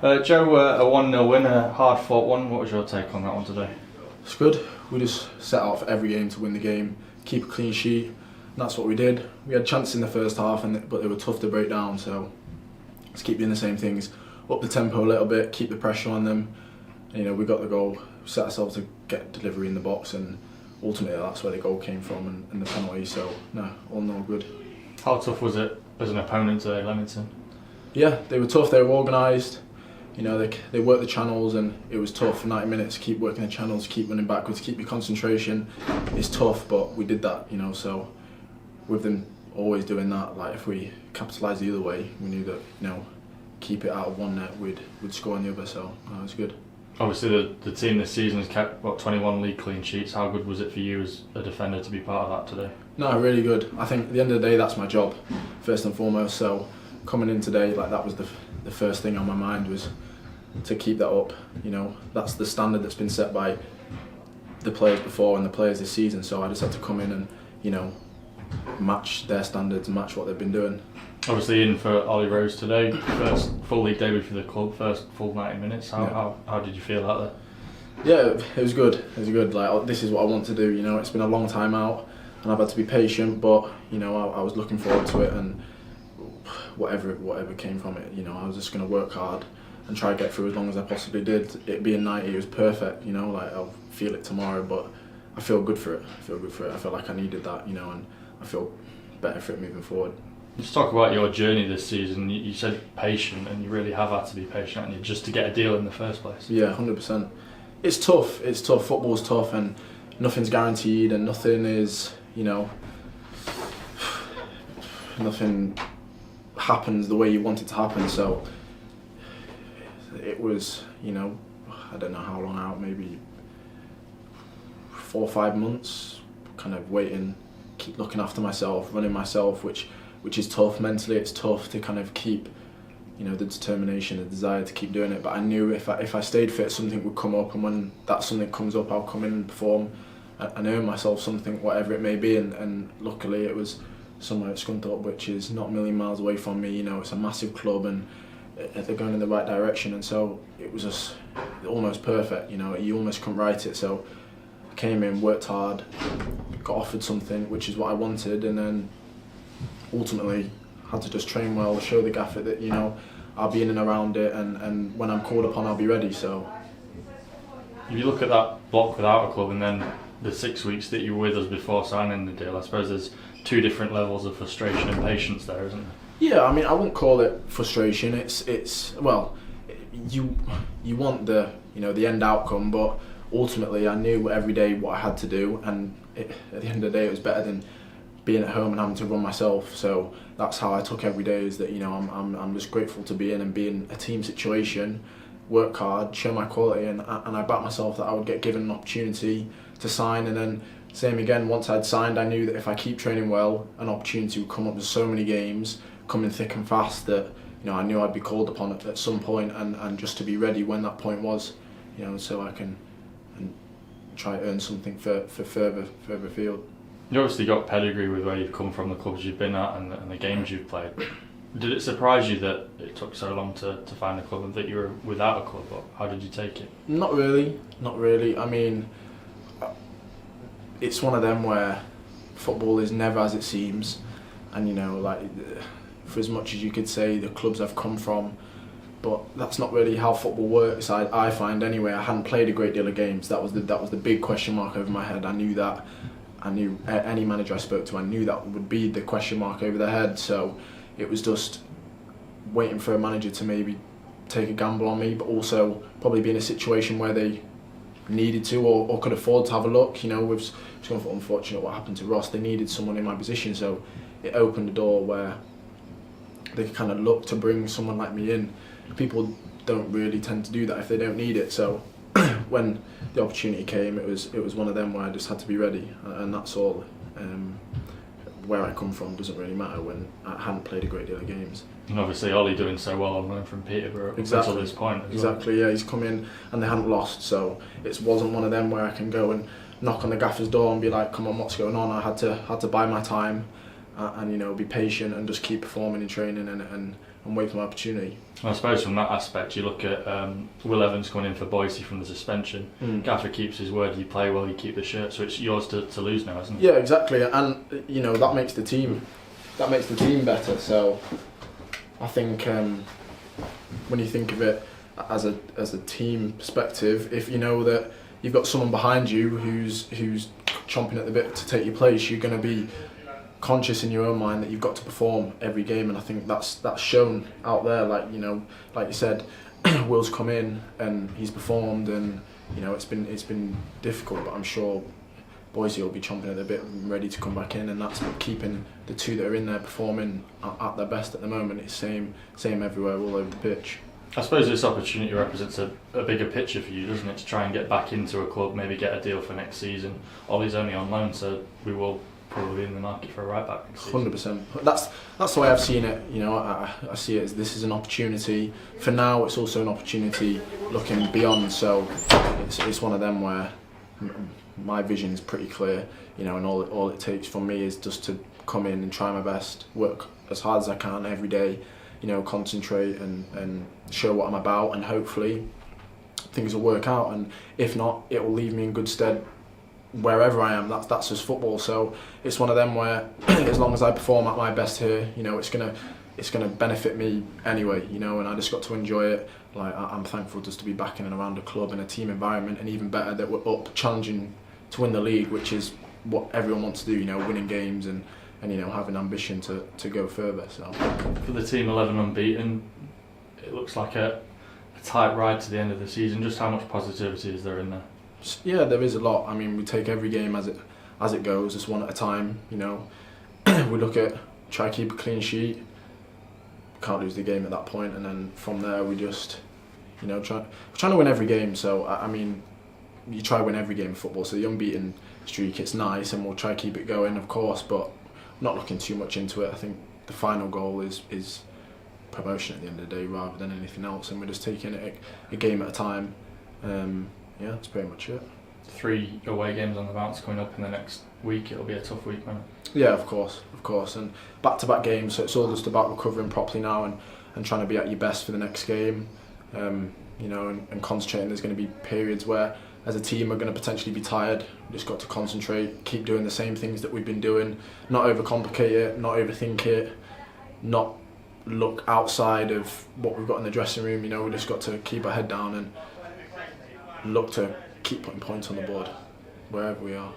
Joe, a 1-0 win, a hard-fought one. What was your take on that one today? It's good. We just set out for every game to win the game, keep a clean sheet, and that's what we did. We had chances in the first half, but they were tough to break down, so let's keep doing the same things. Up the tempo a little bit, keep the pressure on them. And, we got the goal, set ourselves to get delivery in the box, and ultimately that's where the goal came from and the penalty, so no, all in all good. How tough was it as an opponent today, Leamington? Yeah, they were tough, they were organised. They worked the channels, and it was tough for 90 minutes. Keep working the channels, keep running backwards, keep your concentration. It's tough, but we did that, so with them always doing that, like if we capitalised the other way, we knew that, keep it out of one net, we'd score on the other, so it was good. Obviously the team this season has kept, 21 league clean sheets. How good was it for you as a defender to be part of that today? No, really good. I think at the end of the day, that's my job, first and foremost, so coming in today, that was the first thing on my mind was to keep that up. That's the standard that's been set by the players before and the players this season, so I just had to come in and match their standards and match what they've been doing. Obviously in for Ollie Rose today, first full league debut for the club, first full 90 minutes. How did you feel out there? Yeah, it was good. It was good. This is what I want to do. It's been a long time out, and I've had to be patient. But I was looking forward to it, and whatever came from it, I was just going to work hard and try to get through as long as I possibly did. It being 90, it was perfect. I'll feel it tomorrow, but I feel good for it. I feel like I needed that, and I feel better for it moving forward. Let's talk about your journey this season. You said patient, and you really have had to be patient, haven't you, just to get a deal in the first place? Yeah, 100%. It's tough. It's tough. Football's tough, and nothing's guaranteed, and nothing is, nothing happens the way you want it to happen. So it was, I don't know how long out, maybe 4 or 5 months, kind of waiting, keep looking after myself, running myself, which is tough mentally. It's tough to kind of keep, the determination, the desire to keep doing it. But I knew if I stayed fit, something would come up, and when that something comes up, I'll come in and perform and earn myself something, whatever it may be. And luckily, it was somewhere at Scunthorpe, which is not a million miles away from me. It's a massive club, and they're going in the right direction. And so it was just almost perfect. You almost couldn't write it. So I came in, worked hard, got offered something, which is what I wanted, and then ultimately had to just train well, show the gaffer that I'll be in and around it, and when I'm called upon, I'll be ready. So if you look at that block without a club, and then the 6 weeks that you were with us before signing the deal, I suppose there's two different levels of frustration and patience there, isn't there? Yeah, I mean, I wouldn't call it frustration. It's well, you want the the end outcome, but ultimately I knew every day what I had to do, and at the end of the day, it was better than being at home and having to run myself. So that's how I took every day, is that I'm just grateful to be in and be in a team situation, work hard, show my quality, and I backed myself that I would get given an opportunity to sign. And then same again, once I'd signed, I knew that if I keep training well, an opportunity would come up. There's so many games coming thick and fast that I knew I'd be called upon at some point, and just to be ready when that point was, so I can try to earn something for further afield. You obviously got pedigree with where you've come from, the clubs you've been at, and the games you've played. Did it surprise you that it took so long to find a club and that you were without a club? Or how did you take it? Not really. I mean, it's one of them where football is never as it seems, and for as much as you could say the clubs I've come from, but that's not really how football works. I find anyway. I hadn't played a great deal of games. That was the big question mark over my head. I knew that. I knew any manager I spoke to, I knew that would be the question mark over their head. So it was just waiting for a manager to maybe take a gamble on me, but also probably be in a situation where they needed to or could afford to have a look. With Scunthorpe, unfortunate what happened to Ross, they needed someone in my position, so it opened a door where they could kind of look to bring someone like me in. People don't really tend to do that if they don't need it. So when the opportunity came, it was one of them where I just had to be ready, and that's all. Where I come from doesn't really matter when I hadn't played a great deal of games. And obviously Ollie doing so well on loan from Peterborough until this point. Exactly, yeah, he's come in and they hadn't lost, so it wasn't one of them where I can go and knock on the gaffer's door and be like, come on, what's going on? I had to bide my time, and you know, be patient and just keep performing in training and wait for my opportunity. I suppose from that aspect, you look at Will Evans coming in for Boise from the suspension. Gaffer keeps his word. You play well, you keep the shirt, so it's yours to lose now, isn't it? Yeah, exactly, and you know, that makes the team better. So I think when you think of it as a team perspective, if you know that you've got someone behind you who's chomping at the bit to take your place, you're going to be conscious in your own mind that you've got to perform every game, and I think that's shown out there. Like, you know, like you said, Will's come in and he's performed, and you know, it's been difficult, but I'm sure Boise will be chomping at the bit and ready to come back in, and that's keeping the two that are in there performing at their best at the moment. It's same everywhere, all over the pitch. I suppose this opportunity represents a bigger picture for you, doesn't it, to try and get back into a club, maybe get a deal for next season. Ollie's only on loan, so we will probably be in the market for a right back next season. 100%. That's the way I've seen it. You know, I see it as this is an opportunity. For now, it's also an opportunity looking beyond. So it's one of them where my vision is pretty clear. You know, and all it takes from me is just to come in and try my best, work as hard as I can every day. You know, concentrate and show what I'm about, and hopefully things will work out. And if not, it will leave me in good stead wherever I am. That's just football. So it's one of them where as long as I perform at my best here, you know, it's gonna benefit me anyway. You know, and I just got to enjoy it. Like, I'm thankful just to be back in and around a club and a team environment, and even better that we're up challenging to win the league, which is what everyone wants to do. You know, winning games and you know, having ambition to go further. So for the team 11 unbeaten, it looks like a tight ride to the end of the season. Just how much positivity is there in there? Yeah, there is a lot. I mean, we take every game as it goes, just one at a time. You know, we look at try to keep a clean sheet, can't lose the game at that point, and then from there we just, you know, we're trying to win every game. So I mean, you try to win every game in football. So the unbeaten streak, it's nice, and we'll try to keep it going, of course, but not looking too much into it. I think the final goal is promotion at the end of the day rather than anything else, and we're just taking it a game at a time. Yeah, that's pretty much it. 3 away games on the bounce coming up in the next week. It'll be a tough week, man. Yeah, of course, and back-to-back games, so it's all just about recovering properly now and trying to be at your best for the next game. You know, and concentrating. There's going to be periods where, as a team, we're going to potentially be tired. We've just got to concentrate, keep doing the same things that we've been doing, not overcomplicate it, not overthink it, not look outside of what we've got in the dressing room. You know, we've just got to keep our head down and look to keep putting points on the board wherever we are.